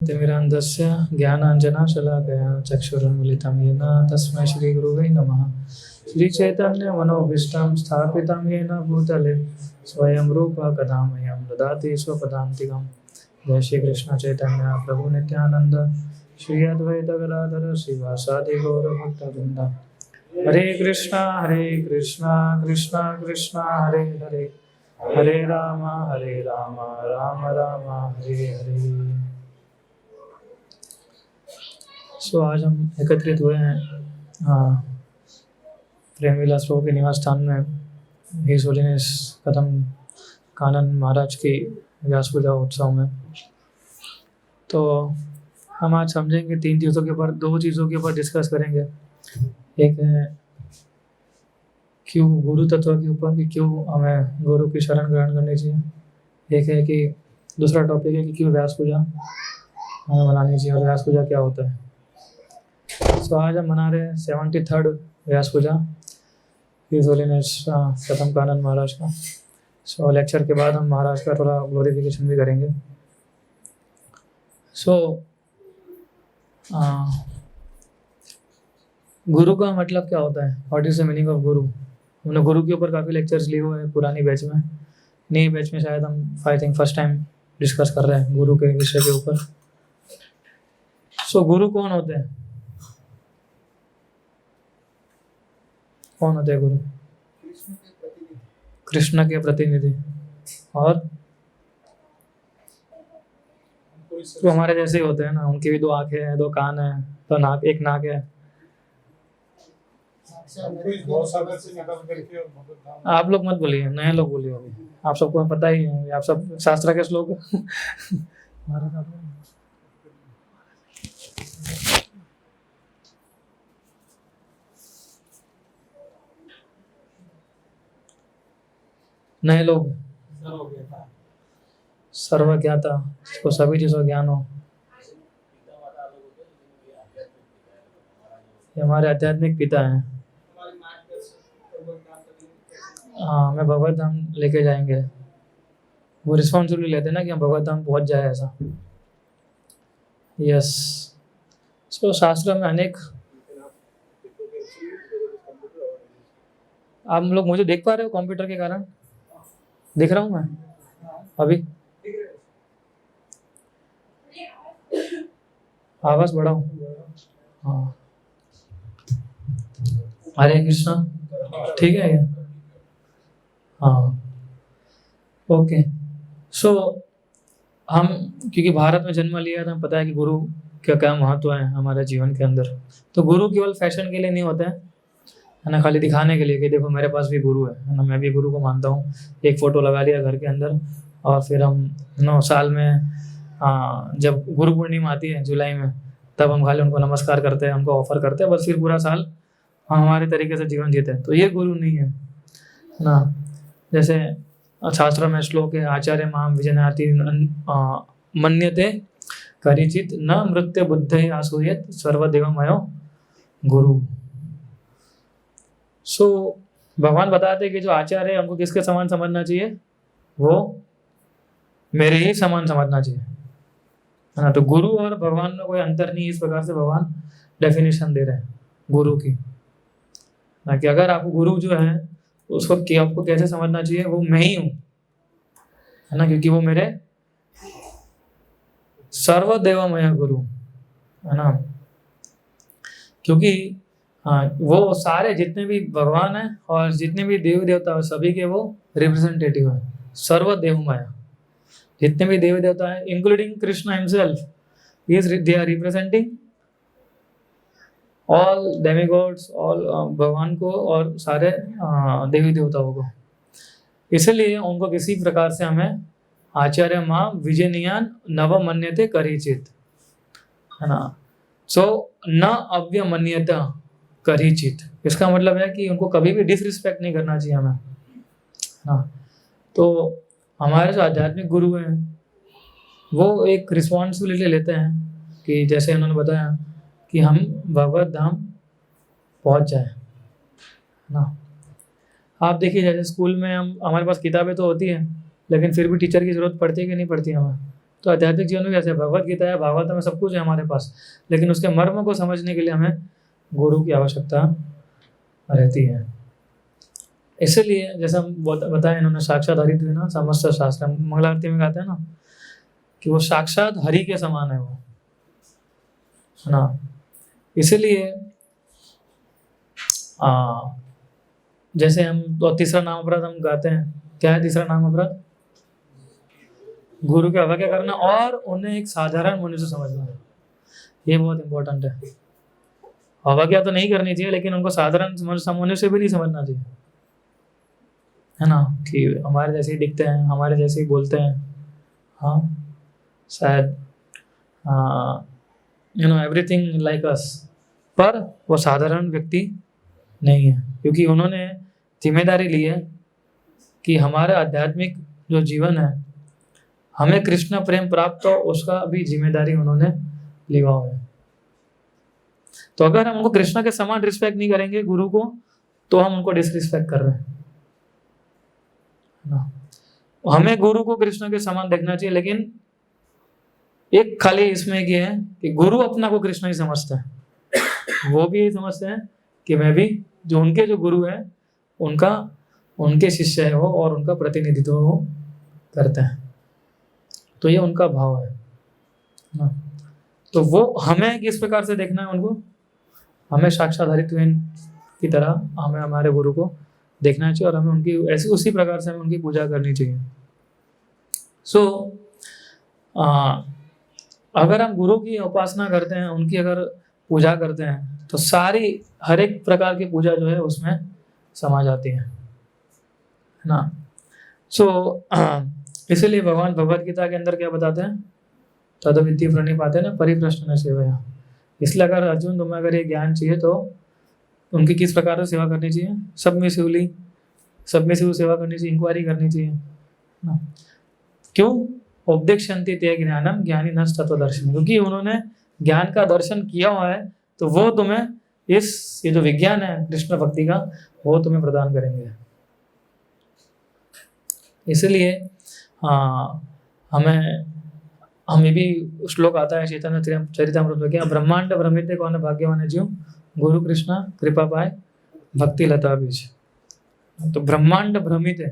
तिमिरान्धस्य ज्ञानाञ्जनशलाकया चक्षुरुन्मिलितं येन तस्मै श्रीगुरुवे नमः। श्रीचैतन्यमनोभीष्टं स्थापितं येन भूतले स्वयं रूप कदा मह्यं ददाति स्वपदान्तिकं। जय श्री कृष्ण चैतन्य प्रभु नित्यानंद श्री अद्वैत गदाधर श्रीवासादि गौरभक्तवृंद। हरे कृष्णा कृष्णा कृष्णा हरे हरे, हरे राम राम राम हरे हरे। सो आज हम एकत्रित हुए हैं प्रेमविलास प्रभु के निवास स्थान में हिज होलीनेस कदम कानन महाराज की व्यास पूजा उत्सव में। तो हम आज समझेंगे तीन चीज़ों के ऊपर, दो चीज़ों के ऊपर डिस्कस करेंगे। एक है क्यों गुरु तत्व के ऊपर, कि क्यों हमें गुरु की शरण ग्रहण करनी चाहिए। एक है कि दूसरा टॉपिक है कि क्यों व्यास पूजा हमें मनानी चाहिए और व्यास पूजा क्या होता है। सो आज हम मना रहे हैं 73rd व्यास पूजा हिज होलीनेस कदम कानन महाराज का। सो लेक्चर के बाद हम महाराज का थोड़ा ग्लोरिफिकेशन भी करेंगे। सो गुरु का मतलब क्या होता है, what is the meaning of गुरु। हमने गुरु के ऊपर काफ़ी लेक्चर्स लिए हुए हैं पुरानी बैच में। नई बैच में शायद हम I think first time discuss कर रहे हैं गुरु के विषय के ऊपर। सो गुरु कौन होते हैं, कौन होते हैं गुरु? कृष्ण के प्रतिनिधि। और तो हमारे जैसे ही होते हैं ना, उनकी भी दो आंखें हैं, दो कान हैं, तो नाक, एक नाक है। आप लोग मत बोलिए, नए लोग बोलिए। अभी आप सबको पता ही है, आप सब शास्त्र के श्लोक नए लोग सर्वज्ञाता, इसको सभी चीज़ों ज्ञान हो। ये हमारे आध्यात्मिक पिता हैं। हाँ, हमें भगवत धाम लेके जाएंगे। वो रिस्पॉन्सिबिलिटी लेते हैं ना कि हम भगवत धाम पहुँच जाए, ऐसा। यस। सो शास्त्र में अनेक, आप लोग मुझे देख पा रहे हो कंप्यूटर के कारण? दिख रहा हूँ मैं अभी? आवाज बढ़ाओ। हाँ, हरे कृष्णा, ठीक है ये? हाँ, ओके। सो हम क्योंकि भारत में जन्म लिया था, पता है कि गुरु का क्या महत्व है हमारे जीवन के अंदर। तो गुरु केवल फैशन के लिए नहीं होता है ना, खाली दिखाने के लिए कि देखो मेरे पास भी गुरु है ना, मैं भी गुरु को मानता हूँ। एक फ़ोटो लगा लिया घर के अंदर, और फिर हम 9 साल में जब गुरु पूर्णिमा आती है जुलाई में, तब हम खाली उनको नमस्कार करते हैं, उनको ऑफर करते हैं, बस फिर पूरा साल हम हमारे तरीके से जीवन जीते हैं। तो ये गुरु नहीं है ना। जैसे शास्त्र में श्लोक है, आचार्य माम विजनाति मन्यते करिचित न मृत्य बुद्धे आसूयत सर्वदेवमयो गुरु। सो भगवान बताते हैं कि जो आचार्य है उनको किसके समान समझना चाहिए? वो मेरे ही समान समझना चाहिए, है ना। तो गुरु और भगवान में कोई अंतर नहीं, इस प्रकार से भगवान डेफिनेशन दे रहे हैं गुरु की ना, कि अगर आपको गुरु जो है उसको आपको कैसे समझना चाहिए, वो मैं ही हूँ, है ना, क्योंकि वो मेरे सर्वदेवमय गुरु, है ना। क्योंकि वो सारे जितने भी भगवान हैं और जितने भी देवी देवता हैं, सभी के वो रिप्रेजेंटेटिव हैं, सर्वदेवमय। जितने भी देवी देवता हैं including Krishna himself, they are representing all demigods, all भगवान को और सारे देवी देवताओं को। इसलिए उनको किसी प्रकार से हमें आचार्य मां विजयनियान नव मन्यते करिचित, है ना। सो न अव्यमन्यता करिचित, इसका मतलब है कि उनको कभी भी डिसरिस्पेक्ट नहीं करना चाहिए हमें, हाँ। तो हमारे जो आध्यात्मिक गुरु हैं वो एक रिस्पॉन्सिबिलिटी लेते हैं कि जैसे उन्होंने बताया कि हम भगवत धाम पहुंच जाए ना। आप देखिए जैसे स्कूल में हमारे पास किताबें तो होती हैं, लेकिन फिर भी टीचर की ज़रूरत पड़ती है कि नहीं पड़ती हमें? तो आध्यात्मिक जीवन में जैसे भगवत गीता है, भागवत में सब कुछ है हमारे पास, लेकिन उसके मर्म को समझने के लिए हमें गुरु की आवश्यकता रहती है। इसलिए जैसे हम बताया इन्होंने साक्षात हरि ना समस्त शास्त्र, मंगल आरती में कहते हैं ना कि वो साक्षात हरि के समान है वो, है ना। इसीलिए जैसे हम तो तीसरा नाम अपराध हम गाते हैं, क्या है तीसरा नाम अपराध? गुरु की अवज्ञा करना और उन्हें एक साधारण मनुष्य समझना, ये बहुत इंपॉर्टेंट है। अवज्ञा तो नहीं करनी चाहिए, लेकिन उनको साधारण मनुष्य भी नहीं समझना चाहिए, है ना, कि हमारे जैसे ही दिखते हैं, हमारे जैसे ही बोलते हैं, हाँ शायद एवरीथिंग लाइक अस, पर वो साधारण व्यक्ति नहीं है, क्योंकि उन्होंने जिम्मेदारी ली है कि हमारा आध्यात्मिक जो जीवन है, हमें कृष्ण प्रेम प्राप्त हो, उसका भी जिम्मेदारी उन्होंने लिया हुआ है। तो अगर हम उनको कृष्ण के समान रिस्पेक्ट नहीं करेंगे गुरु को, तो हम उनको डिसरिस्पेक्ट कर रहे हैं ना। हमें गुरु को कृष्ण के समान देखना चाहिए, लेकिन एक खाली इसमें ये है कि गुरु अपना को कृष्ण ही समझते हैं, वो भी यही समझते हैं कि मैं भी जो उनके जो गुरु है उनका उनके शिष्य है वो, और उनका प्रतिनिधित्व वो करते हैं। तो ये उनका भाव है ना। तो वो हमें किस प्रकार से देखना है उनको, हमें साक्षात हरित्वेन की तरह हमें हमारे गुरु को देखना चाहिए, और हमें उनकी ऐसी उसी प्रकार से हमें उनकी पूजा करनी चाहिए। सो अगर हम गुरु की उपासना करते हैं, उनकी अगर पूजा करते हैं, तो सारी हर एक प्रकार की पूजा जो है उसमें समा जाती है ना। सो इसीलिए भगवान भगवत गीता के अंदर क्या बताते हैं, तद्विद्धि प्रणिपाते ना परिप्रश्न सेवया। इसलिए अगर अर्जुन तुम्हें अगर ये ज्ञान चाहिए तो उनकी किस प्रकार से सेवा करनी चाहिए, सब में से सेवा करनी चाहिए, इंक्वायरी करनी चाहिए ना। क्यों? उपदेक्षन्ति ते ज्ञानम ज्ञानी नस तत्वदर्शन, क्योंकि उन्होंने ज्ञान का दर्शन किया हुआ है, तो वो तुम्हें ये जो विज्ञान है कृष्ण भक्ति का, वो तुम्हें प्रदान करेंगे। इसलिए हमें भी श्लोक आता है चैतन्य चरितामृत में, क्या ब्रह्मांड भ्रमित कौन भाग्यवान है जीव, गुरु कृष्णा कृपा पाए भक्ति लता बीज। तो ब्रह्मांड भ्रमित है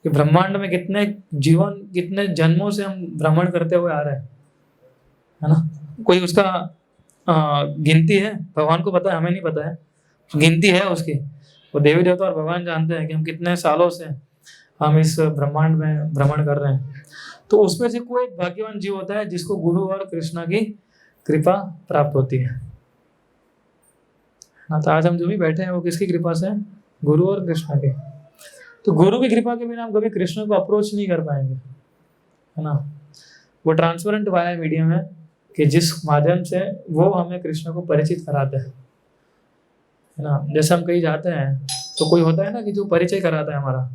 कि ब्रह्मांड में कितने जीवन, कितने जन्मों से हम भ्रमण करते हुए आ रहे हैं, है ना। कोई उसका गिनती है? भगवान को पता है, हमें नहीं पता है, गिनती है उसकी। वो देवी देवता और भगवान जानते हैं कि हम कितने सालों से हम इस ब्रह्मांड में भ्रमण कर रहे हैं। तो उसमें से कोई भाग्यवान जीव होता है जिसको गुरु और कृष्णा की कृपा प्राप्त होती है ना। तो आज हम जो भी बैठे हैं वो किसकी कृपा से? गुरु और कृष्णा के। तो गुरु की कृपा के बिना हम कभी कृष्ण को अप्रोच नहीं कर पाएंगे, है ना। वो ट्रांसपेरेंट वाया मीडियम है कि जिस माध्यम से वो हमें कृष्ण को परिचित कराते हैं, है ना। जैसे हम कहीं जाते हैं तो कोई होता है ना कि जो परिचय कराता है हमारा,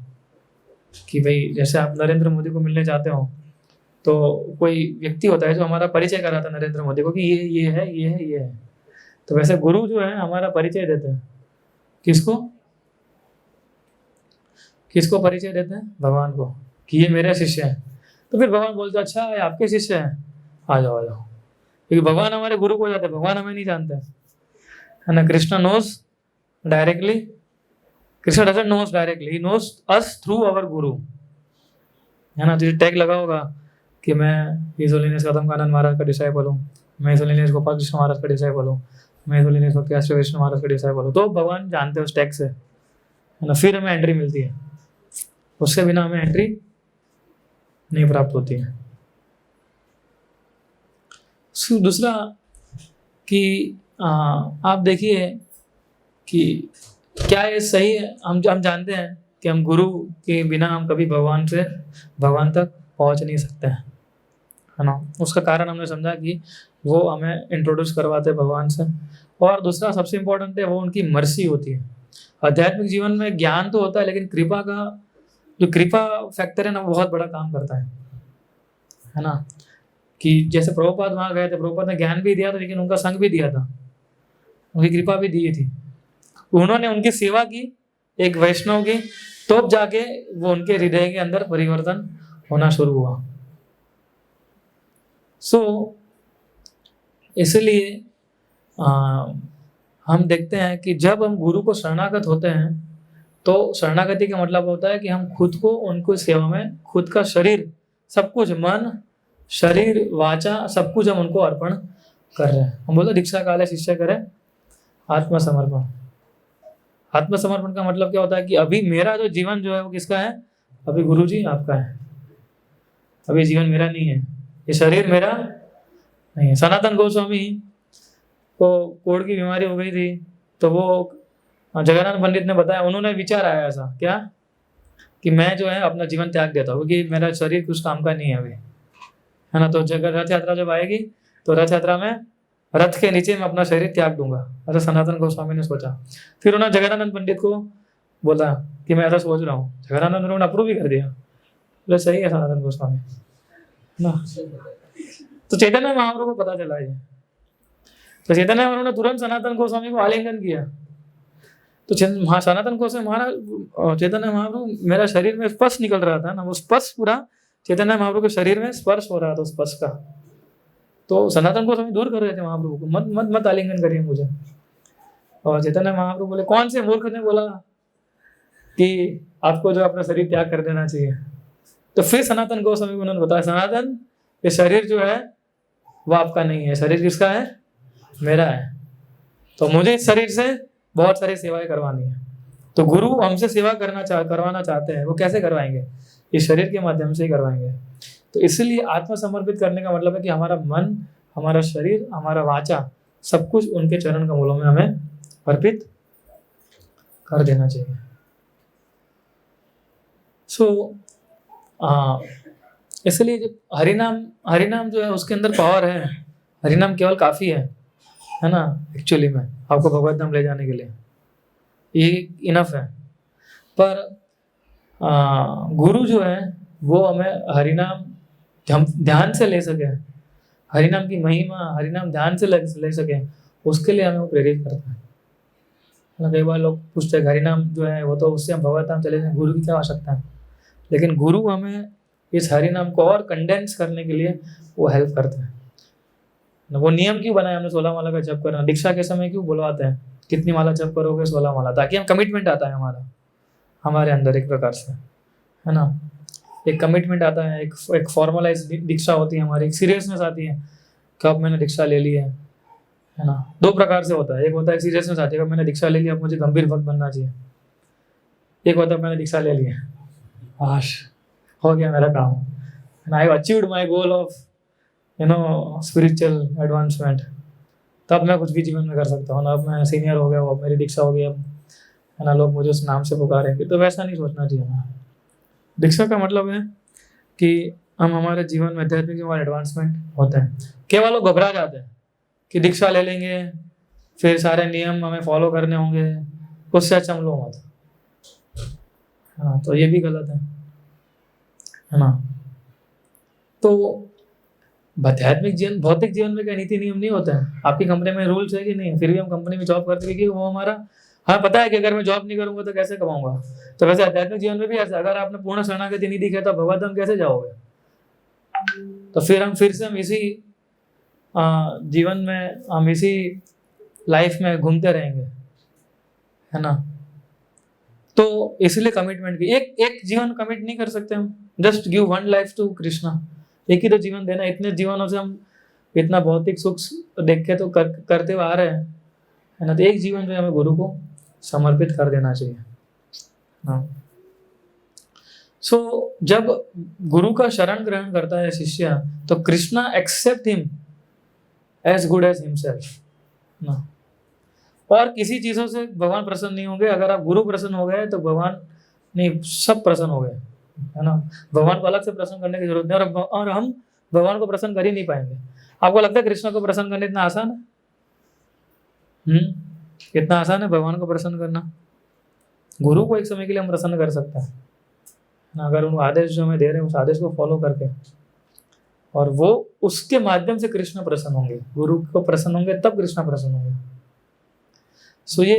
कि भाई जैसे आप नरेंद्र मोदी को मिलने जाते हो तो कोई व्यक्ति होता है जो हमारा परिचय कराता है नरेंद्र मोदी को कि ये है, ये है, ये है। तो वैसे गुरु जो है हमारा परिचय देते हैं, किसको परिचय देते हैं? भगवान को, कि ये मेरे शिष्य हैं। तो फिर भगवान बोलते हैं अच्छा ये आपके शिष्य हैं, आ जाओ आ जाओ, क्योंकि भगवान हमारे गुरु को जाते हैं, भगवान हमें नहीं जानते, है ना। Krishna knows directly, Krishna doesn't knows directly, he knows us through our guru, है ना। तो टैग लगा होगा कि मैं हिज होलीनेस गौतम कानन महाराज का डिसाइपल हूँ, मैं हिज होलीनेस गोपाल कृष्ण महाराज का डिसाइपल हूँ, मैं हिज होलीनेस भक्ति आश्रय विष्णु महाराज का डिसाइपल हूँ। तो भगवान जानते हैं उस टैग से, है ना। फिर हमें एंट्री मिलती है, उसके बिना हमें एंट्री नहीं प्राप्त होती है। दूसरा कि आप देखिए कि क्या ये सही है, हम जानते हैं कि हम गुरु के बिना हम कभी भगवान तक पहुंच नहीं सकते हैं, है ना। उसका कारण हमने समझा कि वो हमें इंट्रोड्यूस करवाते भगवान से, और दूसरा सबसे इम्पोर्टेंट है वो उनकी मर्सी होती है। आध्यात्मिक जीवन में ज्ञान तो होता है, लेकिन कृपा का जो कृपा फैक्टर है ना, वो बहुत बड़ा काम करता है ना। कि जैसे प्रभुपाद वहाँ गए थे, प्रभुपाद ने ज्ञान भी दिया था, लेकिन उनका संग भी दिया था, उनकी कृपा भी दी थी। उन्होंने उनकी सेवा की एक वैष्णव की, तो जाके वो उनके हृदय के अंदर परिवर्तन होना शुरू हुआ, सो इसलिए हम देखते हैं कि जब हम गुरु को शरणागत होते हैं तो शरणागति का मतलब होता है कि हम खुद को उनको सेवा में, खुद का शरीर, सब कुछ, मन, शरीर, वाचा, सब कुछ हम उनको अर्पण कर रहे हैं। हम बोलते दीक्षा काले शिष्य करें आत्मसमर्पण। आत्मसमर्पण का मतलब क्या होता है कि अभी मेरा जो जीवन जो है वो किसका है? अभी गुरु जी आपका है। अभी जीवन मेरा नहीं है, ये शरीर मेरा नहीं है। सनातन गोस्वामी को कोढ़ की बीमारी हो गई थी, तो वो जगन्नाथ पंडित ने बताया, उन्होंने विचार आया ऐसा क्या कि मैं जो है अपना जीवन त्याग देता हूँ क्योंकि मेरा शरीर कुछ काम का नहीं है अभी, है ना। तो जगह रथ यात्रा जब आएगी तो रथ यात्रा में रथ के नीचे मैं अपना शरीर त्याग दूंगा, ऐसा सनातन गोस्वामी ने सोचा। फिर उन्होंने जगन्नाथ पंडित को बोला कि मैं ऐसा सोच रहा हूँ। जगन्नाथ पंडित ने अप्रूव भी कर दिया, बोले सही है सनातन गोस्वामी, है ना। तो चैतन्य महाप्रभु को पता चला ये, तो चैतन्य महाप्रभु ने तुरंत सनातन गोस्वामी को आलिंगन किया। तो सनातन गोस्वामी महाराज, चैतन्य महाप्रभु, मेरा शरीर में स्पर्श निकल रहा था ना, वो स्पर्श पूरा चैतन्य महाप्रभु के शरीर में स्पर्श हो रहा था, स्पर्श का। तो सनातन गोस्वामी दूर कर रहे थे महाप्रभु को, मत मत मत आलिंगन करिए मुझे। और चैतन्य महाप्रभु बोले, कौन से मूर्ख ने बोला कि आपको जो अपना शरीर त्याग कर देना चाहिए? तो फिर सनातन गोस्वामी को उन्होंने बताया, सनातन ये शरीर जो है वो आपका नहीं है, शरीर किसका है? मेरा है। तो मुझे इस शरीर से बहुत सारी सेवाएं करवानी है। तो गुरु हमसे सेवा करवाना चाहते हैं, वो कैसे करवाएंगे? इस शरीर के माध्यम से ही करवाएंगे। तो इसलिए आत्मसमर्पित करने का मतलब है कि हमारा मन, हमारा शरीर, हमारा वाचा, सब कुछ उनके चरण कमलों में हमें अर्पित कर देना चाहिए। इसलिए जब हरिनाम जो है उसके अंदर पावर है। हरिनाम केवल काफी है ना, एक्चुअली में आपको भगवत धाम ले जाने के लिए ये इनफ है। पर गुरु जो है वो हमें हरिनाम हम ध्यान से ले सके, हरिनाम की महिमा, हरिनाम ध्यान से ले सके, उसके लिए हमें वो प्रेरित करता है ना। कई बार लोग पूछते हैं हरिनाम जो है वो तो उससे हम भगवत धाम चले जाएंगे, गुरु की क्या आवश्यकता है? लेकिन गुरु हमें इस हरिनाम को और कंडेंस करने के लिए वो हेल्प करते हैं। वो नियम क्यों बनाया हमने 16 माला का जप करना? दीक्षा के समय क्यों बुलवाते हैं, कितनी माला जप करोगे? 16 माला, ताकि हम कमिटमेंट आता है हमारे अंदर एक प्रकार से, है ना। एक कमिटमेंट आता है, एक फॉर्मलाइज दीक्षा होती है हमारी, एक सीरियसनेस आती है कि अब मैंने दीक्षा ले ली है ना। 2 प्रकार से होता है, एक होता है सीरियसनेस आती है, अब मैंने दीक्षा ले ली, अब मुझे गंभीर भक्त बनना चाहिए। एक होता है मैंने दीक्षा ले ली है, आश हो गया मेरा काम, and I have achieved my goal of spiritual advancement, तब मैं कुछ भी जीवन में कर सकता हूँ ना। अब मैं सीनियर हो गया, अब मेरी दीक्षा हो गई, अब है ना लोग मुझे उस नाम से पुकारेंगे। तो वैसा नहीं सोचना चाहिए हमें। दीक्षा का मतलब है कि हम हमारे जीवन में आध्यात्मिक हमारे एडवांसमेंट होते हैं। केवल लोग घबरा जाते हैं कि दीक्षा ले लेंगे फिर सारे नियम हमें फॉलो करने होंगे, उससे अच्छा हम लोग मत, हाँ। तो ये भी गलत है ना। तो आध्यात्मिक जीवन, भौतिक जीवन में क्या नीति नियम नहीं होते हैं? आपकी कंपनी में रूल्स है कि नहीं? फिर भी हम कंपनी में जॉब करते हैं कि वो हमारा, हाँ पता है कि अगर मैं जॉब नहीं करूंगा तो कैसे कमाऊंगा। तो वैसे आध्यात्मिक जीवन में भी ऐसा, अगर आपने पूर्ण शरणागति नहीं दिखाया तो भगवत धाम कैसे जाओगे? तो फिर हम इसी जीवन में, हम इसी लाइफ में घूमते रहेंगे, है ना। तो इसलिए कमिटमेंट की, एक जीवन कमिट नहीं कर सकते हम। Just give one life to Krishna, एक ही तो जीवन देना। इतने जीवनों से हम इतना भौतिक सुख देख के तो करते हुए आ रहे हैं, है ना। तो एक जीवन जो हमें गुरु को समर्पित कर देना चाहिए, हाँ। सो जब गुरु का शरण ग्रहण करता है शिष्य, तो Krishna accept him as good as himself ना। और किसी चीजों से भगवान प्रसन्न नहीं होंगे। अगर आप गुरु प्रसन्न हो गए तो भगवान नहीं, सब प्रसन्न हो गए, है ना। भगवान को अलग से प्रसन्न करने की जरूरत नहीं, और हम भगवान को प्रसन्न कर ही नहीं पाएंगे। आपको लगता है कृष्ण को प्रसन्न करना इतना आसान है? कितना आसान है भगवान को प्रसन्न करना। गुरु को एक समय के लिए हम प्रसन्न कर सकते हैं ना, अगर उन आदेश जो हमें दे रहे हैं उस आदेश को फॉलो करके, और वो उसके माध्यम से कृष्ण प्रसन्न होंगे। गुरु को प्रसन्न होंगे तब कृष्ण प्रसन्न होंगे। सो ये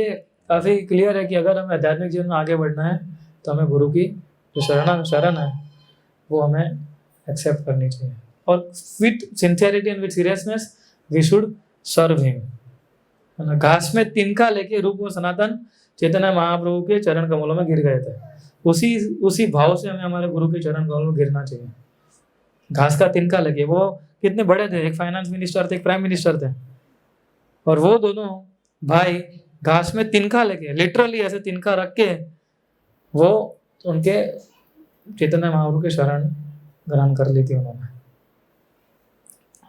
काफी क्लियर है कि अगर हमें आध्यात्मिक जीवन में आगे बढ़ना है तो हमें गुरु की जो शरण है वो हमें एक्सेप्ट करनी चाहिए। और with sincerity and with seriousness we should serve him, है ना। घास में तिनका लेके रूप और सनातन चैतन्य महाप्रभु के चरण कमलों में गिर गए थे, उसी भाव से हमें हमारे गुरु के चरण कमलों में गिरना चाहिए। घास का तिनका लगे, वो कितने बड़े थे, एक फाइनेंस मिनिस्टर थे, एक प्राइम मिनिस्टर थे, और वो दोनों भाई घास में तिनका लेके, लिटरली ऐसे तिनका रख के वो उनके चैतन्य महाप्रभु के शरण ग्रहण कर ली थी उन्होंने,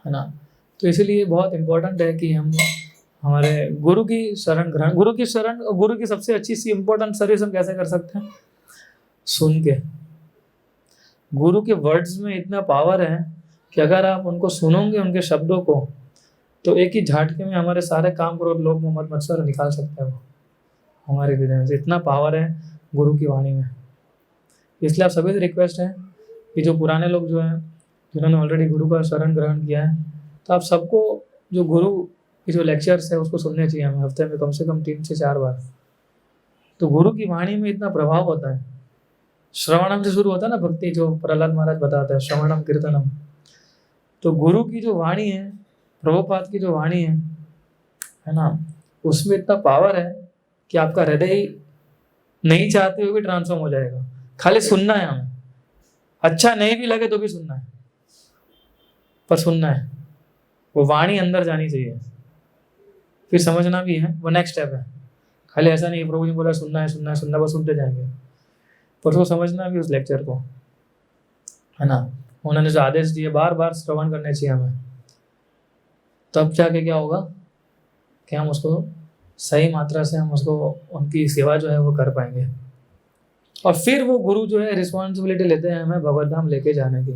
है ना। तो इसीलिए बहुत इंपॉर्टेंट है कि हम हमारे गुरु की शरण ग्रहण, गुरु की सबसे अच्छी सी इंपॉर्टेंट सर्विस हम कैसे कर सकते हैं, सुन के। गुरु के वर्ड्स में इतना पावर है कि अगर आप उनको सुनोगे, उनके शब्दों को, तो एक ही झटके में हमारे सारे काम क्रोध लोभ मोह मद मत्सर निकाल सकते हैं वो हमारे हृदय में से। इतना पावर है गुरु की वाणी में। इसलिए आप सभी से रिक्वेस्ट है कि जो पुराने लोग जो हैं, जिन्होंने ऑलरेडी गुरु का शरण ग्रहण किया है, तो आप सबको जो गुरु की जो लेक्चर्स है उसको सुनने चाहिए हमें, हफ्ते में कम से कम 3 से 4 बार। तो गुरु की वाणी में इतना प्रभाव होता है। श्रवणम से शुरू होता है ना भक्ति, जो प्रहलाद महाराज बताते हैं, श्रवणम कीर्तनम। तो गुरु की जो वाणी है, प्रभुपाद की जो वाणी है ना, उसमें इतना पावर है कि आपका हृदय नहीं चाहते हुए भी ट्रांसफॉर्म हो जाएगा। खाली सुनना है हमें, अच्छा नहीं भी लगे तो भी सुनना है, पर सुनना है, वो वाणी अंदर जानी चाहिए, फिर समझना भी है, वो नेक्स्ट स्टेप है। खाली ऐसा नहीं प्रभु जी बोला सुनना है सुनना है सुनना, बस सुनते जाएंगे, पर उसको समझना भी उस लेक्चर को, है ना। उन्होंने जो आदेश दिए बार बार श्रवण करने चाहिए हमें, तब जाके क्या होगा कि हम उसको सही मात्रा से हम उसको उनकी सेवा जो है वो कर पाएंगे। और फिर वो गुरु जो है रिस्पॉन्सिबिलिटी लेते हैं हमें भगवत धाम लेके जाने की।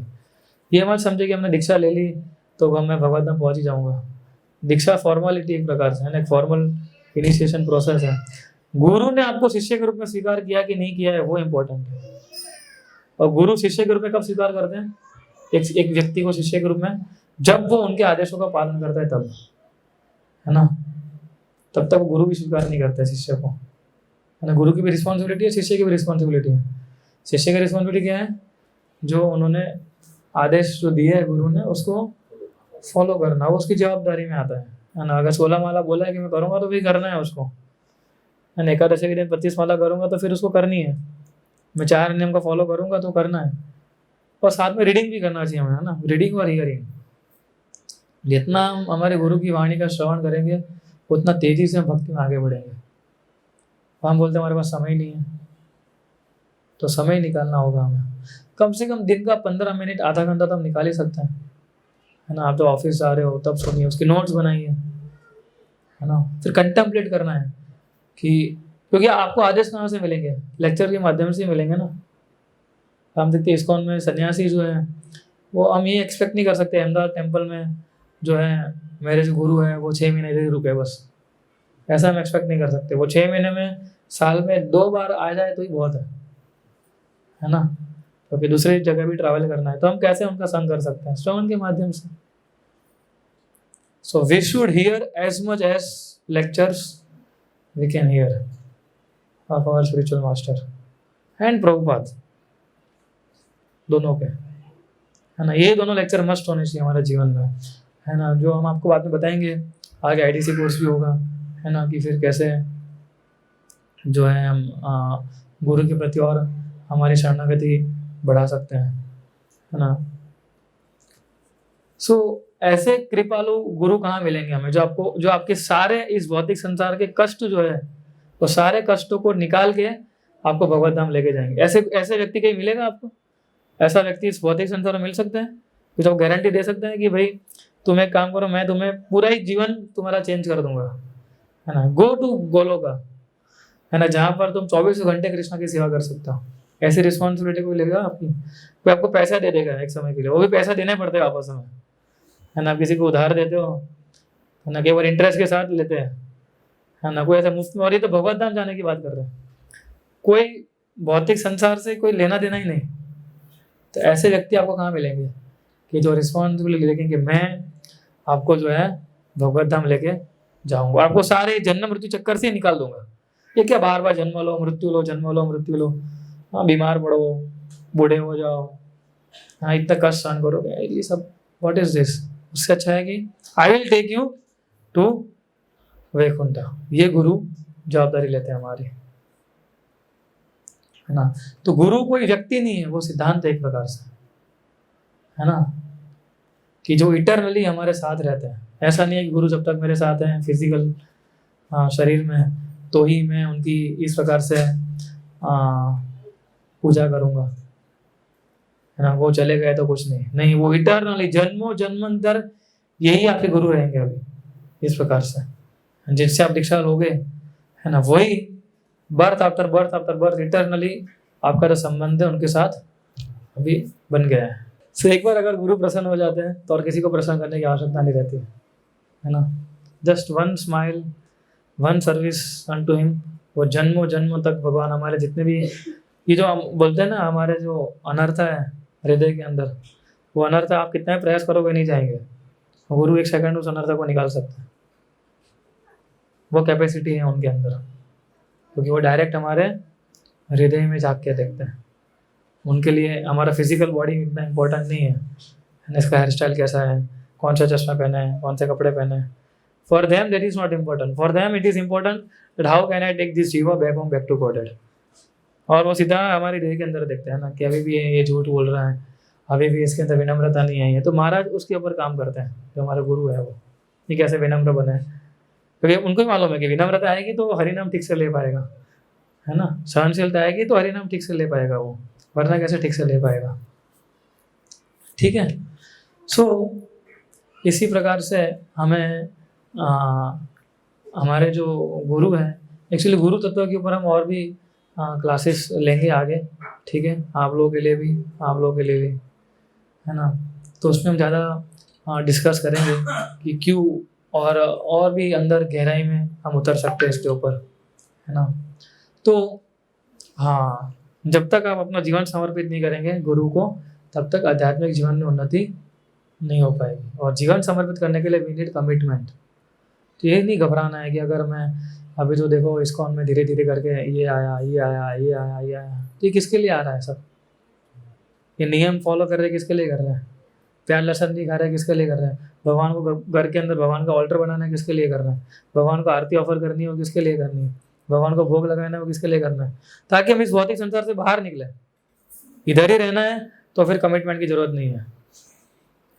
ये मत समझे कि हमने दीक्षा ले ली तो अब मैं भगवत धाम पहुंच ही जाऊंगा। दीक्षा फॉर्मेलिटी एक प्रकार से है ना, एक फॉर्मल इनिशिएशन प्रोसेस है। गुरु ने आपको शिष्य के रूप में स्वीकार किया कि नहीं किया है वो इम्पोर्टेंट है। और गुरु शिष्य के रूप में कब स्वीकार करते हैं, एक व्यक्ति को शिष्य के रूप में जब वो उनके आदेशों का पालन करता है तब, है ना। तब तक गुरु भी स्वीकार नहीं करते शिष्य को, है ना। गुरु की भी रिस्पॉन्सिबिलिटी है, शिष्य की भी रिस्पॉन्सिबिलिटी है। शिष्य की रिस्पॉन्सिबिलिटी क्या है, जो उन्होंने आदेश जो दिए है गुरु ने उसको फॉलो करना, वो उसकी जवाबदारी में आता है ना। अगर 16 माला बोला है कि मैं करूँगा तो भी करना है उसको, है ना। एकादशी के दिन 25 माला करूँगा तो फिर उसको करनी है। मैं 4 नियम का फॉलो करूँगा तो करना है। और साथ में रीडिंग भी करना चाहिए हमें, है ना। रीडिंग और हियरिंग, जितना हम हमारे गुरु की वाणी का श्रवण करेंगे उतना तेजी से हम भक्ति में आगे बढ़ेंगे। हम बोलते हैं हमारे पास समय नहीं है, तो समय निकालना होगा हमें। कम से कम दिन का 15 मिनट आधा घंटा तो हम निकाल ही सकते हैं, है ना। आप जब ऑफिस जा रहे हो तब सुनिए, उसके नोट्स बनाइए, है ना। फिर कंटेम्पलेट करना है कि, क्योंकि आपको आदेश कहाँ से मिलेंगे, लेक्चर के माध्यम से मिलेंगे ना। हम देखते हैं इस्कॉन में सन्यासी जो है वो, हम ये एक्सपेक्ट नहीं कर सकते अहमदाबाद टेम्पल में जो है मेरे जो गुरु है वो 6 महीने रुके बस, ऐसा हम एक्सपेक्ट नहीं कर सकते। वो 6 महीने में साल में 2 बार आ जाए तो ही बहुत है ना। क्योंकि दूसरी जगह भी ट्रैवल करना है, तो हम कैसे उनका संग कर सकते हैं, श्रवण के माध्यम से। So we should hear as much as lectures we can hear of our spiritual master and Prabhupada, दोनों के, है ना। ये दोनों लेक्चर मस्ट होने चाहिए हमारे जीवन में, है ना। जो हम आपको बाद में बताएंगे, आगे आईटीसी कोर्स भी होगा, है ना, कि फिर कैसे जो है हम गुरु के प्रति और हमारी शरणागति बढ़ा सकते हैं, है ना। सो ऐसे कृपालु गुरु कहाँ मिलेंगे हमें, जो आपके सारे इस भौतिक संसार के कष्ट जो है वो सारे कष्टों को निकाल के आपको भगवत धाम लेके जाएंगे। ऐसे व्यक्ति कहीं मिलेगा आपको? ऐसा व्यक्ति इस भौतिक संसार में मिल सकता है? कुछ आप गारंटी दे सकते हैं कि भाई तुम एक काम करो, मैं तुम्हें पूरा ही जीवन तुम्हारा चेंज कर दूंगा, है ना। गो टू गोलोका, है ना, जहाँ पर तुम 24 घंटे कृष्णा की सेवा कर सकते हो। ऐसी रिस्पॉन्सिबिलिटी कोई लेगा आपकी? कोई आपको पैसा दे देगा एक समय के लिए, वो भी पैसा देने पड़ते हैं वापस हमें, है ना। किसी को उधार देते हो, है ना, केवल इंटरेस्ट के साथ लेते हैं, है ना। कोई ऐसा मुफ्त में, और ये तो भगवत धाम जाने की बात कर रहे हैं, कोई भौतिक संसार से कोई लेना देना ही नहीं। तो ऐसे व्यक्ति आपको कहाँ मिलेंगे कि जो रिस्पॉन्सिबिलिटी लेंगे, मैं आपको जो है भगवत धाम लेके जाऊंगा, आपको सारे जन्म मृत्यु चक्कर से निकाल दूंगा। ये क्या बार बार जन्म लो मृत्यु लो, जन्म लो मृत्यु लो, हाँ बीमार पड़ो, बूढ़े हो जाओ, हाँ इतना कष्ट सहन करोगे, ये सब व्हाट इज दिस, उससे अच्छा है कि I will take you to Vaikuntha. ये गुरु जवाबदारी लेते हैं हमारी, है ना। तो गुरु कोई व्यक्ति नहीं है, वो सिद्धांत है एक प्रकार से, है ना, कि जो इटरनली हमारे साथ रहते हैं। ऐसा नहीं है कि गुरु जब तक मेरे साथ हैं फिजिकल शरीर में तो ही मैं उनकी इस प्रकार से पूजा करूँगा, है ना, वो चले गए तो कुछ नहीं, नहीं, वो इटरनली जन्मों जन्मांतर यही आपके गुरु रहेंगे अभी इस प्रकार से, जिनसे आप दीक्षा लोगे, है ना, वही birth after birth after birth eternally आपका जो संबंध है उनके साथ अभी बन गया है। सो एक बार अगर गुरु प्रसन्न हो जाते हैं तो और किसी को प्रसन्न करने की आवश्यकता नहीं रहती, है ना। Just one smile, one service unto him, वो जन्मों जन्मों तक भगवान हमारे जितने भी ये जो हम बोलते हैं ना, हमारे जो अनर्थ है हृदय के अंदर, वो अनर्थ आप कितना भी प्रयास करोगे नहीं जाएंगे, गुरु एक सेकंड उस अनर्थ को निकाल सकते हैं, वो कैपेसिटी है उनके अंदर, क्योंकि वो डायरेक्ट हमारे हृदय में जाग के देखते हैं। उनके लिए हमारा फिजिकल बॉडी इतना इम्पोर्टेंट नहीं है, इसका हेयर स्टाइल कैसा है, कौन सा चश्मा पहना है, कौन से कपड़े पहने हैं। For them that is not important, for them it is important that how can I take this jiva back home back to God. और वो सीधा हमारे देह के अंदर देखते हैं ना कि अभी भी ये झूठ बोल रहा है, अभी भी इसके अंदर विनम्रता नहीं आई है, तो महाराज उसके ऊपर काम करते हैं, जो हमारे गुरु है वो, ये कैसे विनम्र बने, क्योंकि उनको ही मालूम है कि विनम्रता आएगी तो हरिनाम ठीक से ले पाएगा, है ना, सहनशीलता आएगी तो हरिनाम ठीक से ले पाएगा वो, वरना कैसे ठीक से ले पाएगा। ठीक है। सो इसी प्रकार से हमें हमारे जो गुरु हैं, एक्चुअली गुरु तत्व के ऊपर हम और भी क्लासेस लेंगे आगे, ठीक है, आप लोगों के लिए भी, आप लोगों के लिए भी, है ना। तो उसमें हम ज़्यादा डिस्कस करेंगे कि क्यों और भी अंदर गहराई में हम उतर सकते हैं इसके ऊपर, है ना। तो हाँ, जब तक आप अपना जीवन समर्पित नहीं करेंगे गुरु को, तब तक आध्यात्मिक जीवन में उन्नति नहीं हो पाएगी। और जीवन समर्पित करने के लिए वी नीड कमिटमेंट। तो ये नहीं घबराना है कि अगर मैं अभी जो देखो इस्कॉन में धीरे धीरे करके ये आया, ये आया, ये आया, ये आया, तो ये किसके लिए आ रहा है सब? ये नियम फॉलो कर रहे हैं किसके लिए कर रहे हैं? प्याज लहसुन नहीं खा रहे हैं किसके लिए कर रहे हैं? भगवान को घर के अंदर भगवान का ऑल्टर बनाना है किसके लिए कर रहे हैं? भगवान को आरती ऑफर करनी है वो किसके लिए करनी है? भगवान को भोग लगाना है वो किसके लिए करना है? ताकि हम इस भौतिक संसार से बाहर निकले। इधर ही रहना है तो फिर कमिटमेंट की जरूरत नहीं है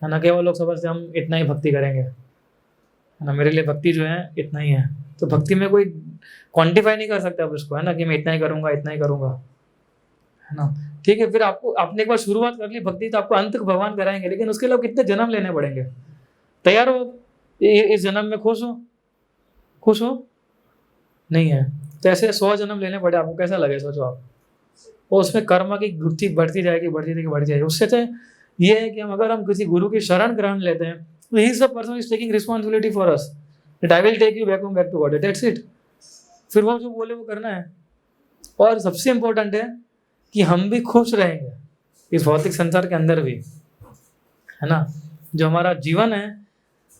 ना। केवल लोग समझते हम इतना ही भक्ति करेंगे, है ना, मेरे लिए भक्ति जो है इतना ही है। तो भक्ति में कोई क्वांटिफाई नहीं कर सकता अब इसको, है ना, कि मैं इतना ही करूंगा, इतना ही करूंगा, है ना। ठीक है, फिर आपको आपने एक बार शुरुआत कर ली भक्ति तो आपको अंत तक भगवान कराएंगे, लेकिन उसके लिए कितने जन्म लेने पड़ेंगे? तैयार हो इस जन्म में? खुश हो? खुश हो? नहीं है तो ऐसे 100 जन्म लेने पड़े आपको, कैसा लगे सोचो आप। और उसमें कर्म की गुत्थी बढ़ती जाएगी, बढ़ती जाएगी, बढ़ती जाएगी। उससे तो ये है कि हम किसी गुरु की शरण ग्रहण लेते हैं तो he is the person is taking responsibility for us that I will take you back home back to God, that's it. फिर वो जो बोले वो करना है। और सबसे इम्पोर्टेंट है कि हम भी खुश रहेंगे इस भौतिक संसार के अंदर भी, है ना। जो हमारा जीवन है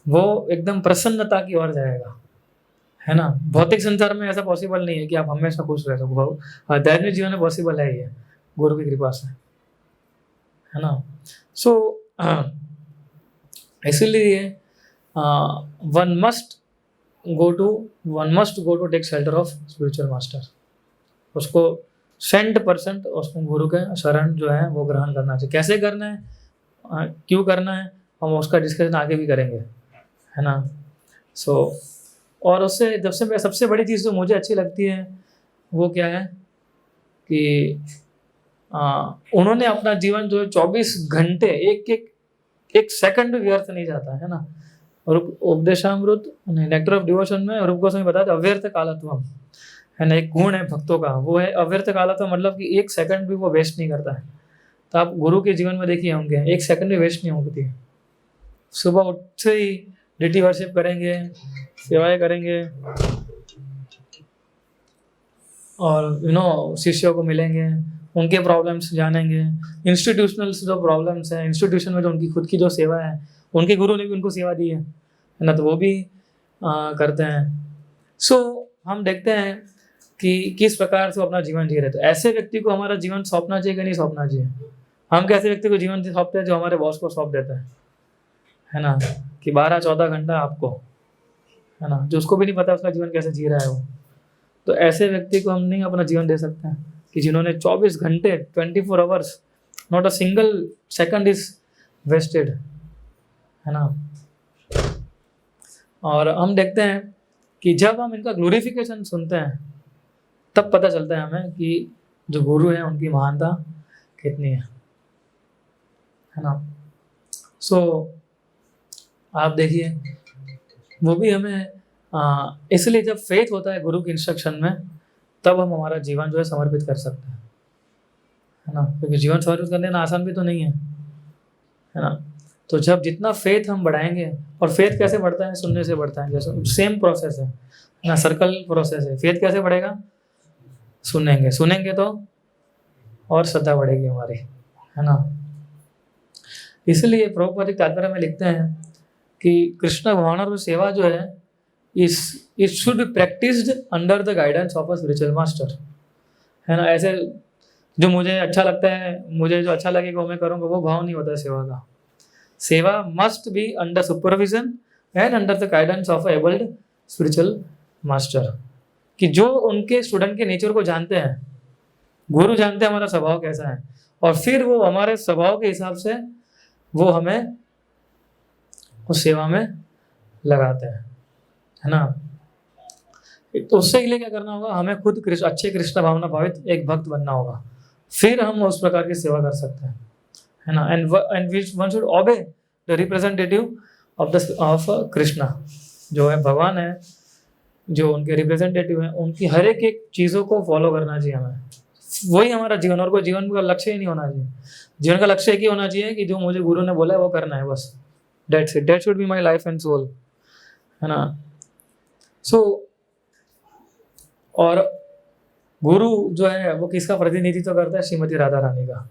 वो एकदम प्रसन्नता की ओर जाएगा, है ना। भौतिक संसार में ऐसा पॉसिबल नहीं है कि आप हमेशा खुश रह सको। आध्यात्मिक जीवन में पॉसिबल है ये, गुरु की कृपा से, है ना। सो इसीलिए one must go to take shelter of spiritual master. उसको 100% उसको गुरु के शरण जो है वो ग्रहण करना चाहिए। कैसे करना है, क्यों करना है, हम उसका डिस्कशन आगे भी करेंगे, है ना। सो और उससे जब से सबसे बड़ी चीज़ जो मुझे अच्छी लगती है वो क्या है कि उन्होंने अपना जीवन जो 24 घंटे एक सेकंड भी व्यर्थ नहीं जाता, है ना। और उपदेशामृत नेक्टर ऑफ डिवोशन में रूप गोस्वामी बताते अव्यर्थ कालत्वम, है ना। एक गुण है भक्तों का, वो है अव्यर्थ कालत्वम, मतलब कि एक सेकंड भी वो वेस्ट नहीं करता है। तो आप गुरु के जीवन में देखिए होंगे एक सेकंड भी वेस्ट नहीं होती। सुबह उठते ही डिटी वर्शिप करेंगे, सेवाएं करेंगे, और शिष्यों को मिलेंगे, उनके प्रॉब्लम्स जानेंगे। इंस्टीट्यूशनल जो प्रॉब्लम्स हैं, इंस्टीट्यूशन में जो उनकी खुद की जो सेवा है, उनके गुरु ने भी उनको सेवा दी है ना, तो वो भी करते हैं। सो हम देखते हैं कि किस प्रकार से अपना जीवन जी रहे। तो ऐसे व्यक्ति को हमारा जीवन सौंपना चाहिए कि नहीं सौंपना चाहिए? हम कैसे व्यक्ति को जीवन सौंपते हैं? जो हमारे बॉस को सौंप देता है, है ना, कि 12-14 घंटा आपको, है ना, जो उसको भी नहीं पता उसका जीवन कैसे जी रहा है वो। तो ऐसे व्यक्ति को हम नहीं अपना जीवन दे सकते हैं कि जिन्होंने 24 घंटे 24 hours, not a single second is wasted, है ना। और हम देखते हैं कि जब हम इनका ग्लोरिफिकेशन सुनते हैं तब पता चलता है हमें कि जो गुरु हैं उनकी महानता कितनी है ना। सो आप देखिए, वो भी हमें इसलिए जब फेथ होता है गुरु के इंस्ट्रक्शन में, तब हम हमारा जीवन जो है समर्पित कर सकते हैं, है ना, क्योंकि जीवन समर्पित करने में आसान भी तो नहीं है ना। तो जब जितना फेथ हम बढ़ाएंगे, और फेथ कैसे बढ़ता है, सुनने से बढ़ता है, जैसे सेम प्रोसेस है ना, सर्कल प्रोसेस है। फेथ कैसे बढ़ेगा, सुनेंगे तो और श्रद्धा बढ़ेगी हमारी, है ना। इसलिए प्रभुपाद जी तात्पर्य में लिखते हैं कि कृष्ण भावना और सेवा जो है it should be practised under the guidance of a spiritual master, है ना। ऐसे जो मुझे अच्छा लगता है, मुझे जो अच्छा लगेगा वो मैं करूँगा, वो भाव नहीं होता है सेवा का। सेवा must be under supervision and under the guidance of a abled spiritual master, कि जो उनके स्टूडेंट के नेचर को जानते हैं, गुरु जानते हैं हमारा स्वभाव कैसा है, और फिर वो हमारे स्वभाव के हिसाब से वो हमें उस सेवा में लगाते हैं, है ना। तो उससे के लिए क्या करना होगा, हमें खुद अच्छे कृष्ण भावना भावित एक भक्त बनना होगा, फिर हम उस प्रकार की सेवा कर सकते हैं, है ना। And one should obey the representative of Krishna, जो है भगवान है, जो उनके रिप्रेजेंटेटिव हैं, उनकी हर एक चीज़ों को फॉलो करना चाहिए हमें। वही हमारा जीवन, और कोई जीवन का लक्ष्य ही नहीं होना चाहिए। जीवन का लक्ष्य एक ही होना चाहिए कि जो मुझे गुरु ने बोला है वो करना है, बस। That's it, that should be my life and soul, है ना। सो और गुरु जो है वो किसका प्रतिनिधित्व करता है, श्रीमती राधा रानी का,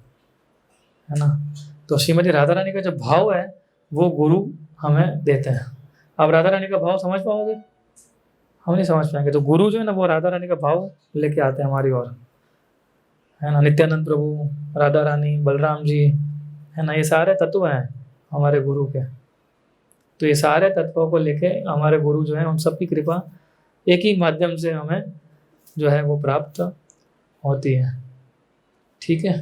है ना। तो श्रीमती राधा रानी का जो भाव है वो गुरु हमें देते हैं। अब राधा रानी का भाव समझ पाओगे, हम नहीं समझ पाएंगे। तो गुरु जो है ना वो राधा रानी का भाव लेके आते हैं हमारी ओर, है ना। नित्यानंद प्रभु, राधा रानी, बलराम जी, है ना, ये सारे तत्व हैं हमारे गुरु के। तो ये सारे तत्वों को लेके हमारे गुरु जो है उन सब की कृपा एक ही माध्यम से हमें जो है वो प्राप्त होती है, ठीक है।